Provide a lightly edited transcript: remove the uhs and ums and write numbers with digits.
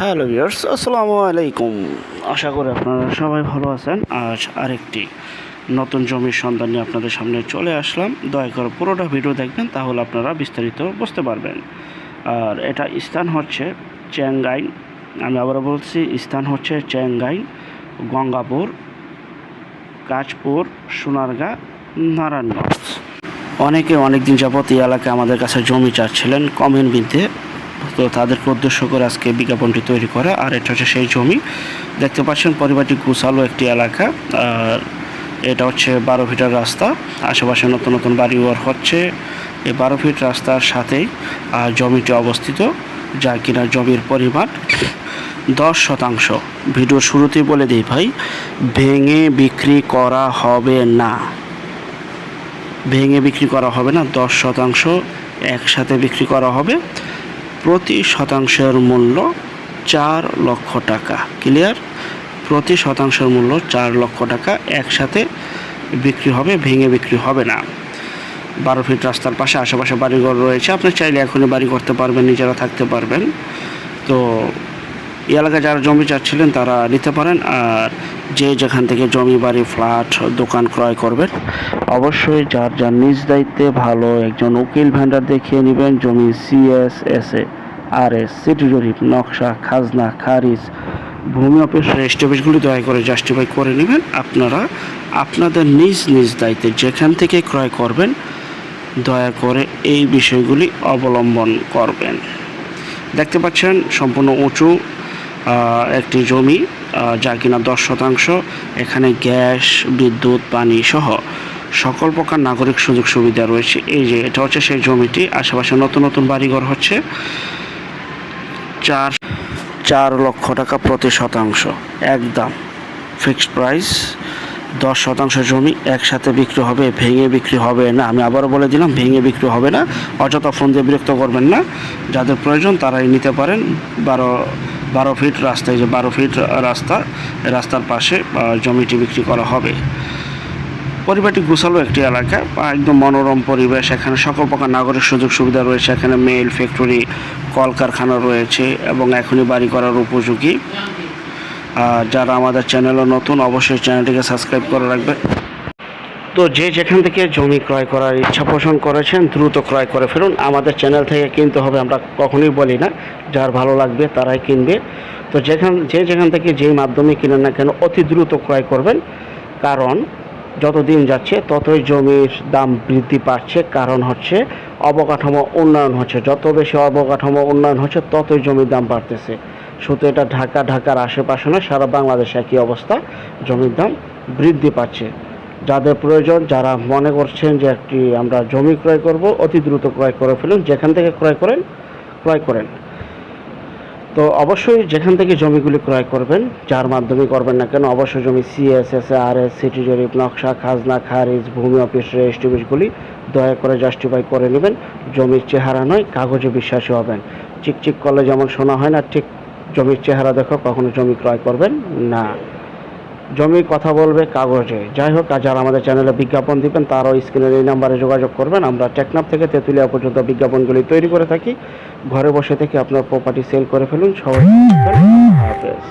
Hello viewers, আসসালামু আলাইকুম। আশা করি আপনারা সবাই ভালো আছেন। আজ আরেকটি নতুন জমির সন্ধান নিয়ে আপনাদের সামনে চলে আসলাম। দয়া করে পুরোটা ভিডিও দেখবেন, তাহলে আপনারা বিস্তারিত বুঝতে পারবেন। আর এটা স্থান হচ্ছে চেঙ্গাইন। আমি আবারও বলছি, স্থান হচ্ছে চেঙ্গাইন, গঙ্গাপুর, কাশপুর, সোনারগাঁ, নারায়ণগঞ্জ। অনেকে অনেক দিন যাবত এই এলাকায় আমাদের কাছে জমি চাচ্ছিলেন কমিউনিটিতে, তো তাদেরকে উদ্দেশ্য করে আজকে বিজ্ঞাপনটি তৈরি করা। আর এটা হচ্ছে সেই জমি, দেখতে পাচ্ছেন পরিবারটি গুছালো একটি এলাকা। আর এটা হচ্ছে 12 ফিটের রাস্তা, আশেপাশে নতুন নতুন বাড়িঘর হচ্ছে। এই 12 ফিট রাস্তার সাথেই জমিটি অবস্থিত, যা কিনা জমির পরিমাণ 10%। ভিডিওর শুরুতেই বলে দিই ভাই, ভেঙে বিক্রি করা হবে না, ভেঙে বিক্রি করা হবে না। 10% একসাথে বিক্রি করা হবে। প্রতি শতাংশের মূল্য 4 লক্ষ টাকা। ক্লিয়ার? প্রতি শতাংশের মূল্য 4 লক্ষ টাকা একসাথে বিক্রি হবে, ভেঙে বিক্রি হবে না। 12 ফিট রাস্তার পাশে আশেপাশে বাড়িঘর রয়েছে, আপনি চাইলে এখনই বাড়ি করতে পারবেন, নিজেরা থাকতে পারবেন। তো এই এলাকায় যারা জমি চাচ্ছিলেন তারা নিতে পারেন। আর যে যেখান থেকে জমি, বাড়ি, ফ্ল্যাট, দোকান ক্রয় করবেন, অবশ্যই যার যার নিজ দায়িত্বে ভালো একজন উকিল ভেন্ডার দেখিয়ে নেবেন। জমি CSSA, RS, সিটি জরিপ, নকশা, খাজনা, খারিজ, ভূমি অফিস, রেজিস্ট্রি অফিসগুলি দয়া করে জাস্টিফাই করে নেবেন। আপনারা আপনাদের নিজ নিজ দায়িত্বে যেখান থেকে ক্রয় করবেন, দয়া করে এই বিষয়গুলি অবলম্বন করবেন। দেখতে পাচ্ছেন সম্পূর্ণ উঁচু একটি জমি, যা কিনা 10%। এখানে গ্যাস, বিদ্যুৎ, পানি সহ সকল প্রকার নাগরিক সুযোগ সুবিধা রয়েছে। এই যে এটা হচ্ছে সেই জমিটি, আশেপাশে নতুন নতুন বাড়িঘর হচ্ছে। 4 লক্ষ টাকা প্রতি শতাংশ, একদম ফিক্সড প্রাইস। 10% জমি একসাথে বিক্রি হবে, ভেঙে বিক্রি হবে না। আমি আবারও বলে দিলাম, ভেঙে বিক্রি হবে না। অযথা ফোন দিয়ে বিরক্ত করবেন না। যাদের প্রয়োজন তারাই নিতে পারেন। 12 ফিট রাস্তায়, যে 12 ফিট রাস্তার পাশে জমিটি বিক্রি করা হবে। পরিবারটি গুছালো একটি এলাকা, একদম মনোরম পরিবেশ। এখানে সকল প্রকার নাগরিক সুযোগ সুবিধা রয়েছে। এখানে মেল, ফ্যাক্টরি, কলকারখানা রয়েছে এবং এখনই বাড়ি করার উপযোগী। যারা আমাদের চ্যানেলে নতুন, অবশ্যই চ্যানেলটিকে সাবস্ক্রাইব করে রাখবে। তো যে যেখান থেকে জমি ক্রয় করার ইচ্ছা পোষণ করেছেন, দ্রুত ক্রয় করে ফেলুন। আমাদের চ্যানেল থেকে কিনতে হবে আমরা কখনোই বলি না, যার ভালো লাগবে তারাই কিনবে। তো যে যেখান থেকে যেই মাধ্যমে কিনেন না কেন, অতি দ্রুত ক্রয় করবেন। কারণ যত দিন যাচ্ছে ততই জমির দাম বৃদ্ধি পাচ্ছে। কারণ হচ্ছে অবকাঠামো উন্নয়ন হচ্ছে, যত বেশি অবকাঠামো উন্নয়ন হচ্ছে ততই জমির দাম বাড়তেছে। শুধু এটা ঢাকার আশেপাশে নয়, সারা বাংলাদেশে একই অবস্থা, জমির দাম বৃদ্ধি পাচ্ছে। যাদের প্রয়োজন, যারা মনে করছেন যে আমরা জমি ক্রয় করব, অতি দ্রুত ক্রয় করে ফেলুন। যেখান থেকে ক্রয় করেন। তো অবশ্যই যেখান থেকে জমিগুলি ক্রয় করবেন, যার মাধ্যমে করবেন না কেন, অবশ্যই জমি CSSA, RS, সিটি জরিপ, নকশা, খাজনা, খারিজ, ভূমি অফিস, রেজিস্ট্রি অফিসগুলি দয়া করে জাস্টিফাই করে নেবেন। জমির চেহারা নয়, কাগজে বিশ্বাসী হবেন। চিকচিক করলে যেমন শোনা হয় না, ঠিক জমির চেহারা দেখো কখনো জমি ক্রয় করবেন না। জমির কথা বলবে কাগজে। যাই হোক, যারা আমাদের চ্যানেলে বিজ্ঞাপন দিবেন তারাও স্ক্রিনের এই নাম্বারে যোগাযোগ করবেন। আমরা টেকনাফ থেকে তেঁতুলিয়া পর্যন্ত বিজ্ঞাপনগুলি তৈরি করে থাকি। ঘরে বসে থেকে আপনার প্রপার্টি সেল করে ফেলুন। সবাই হাফেজ।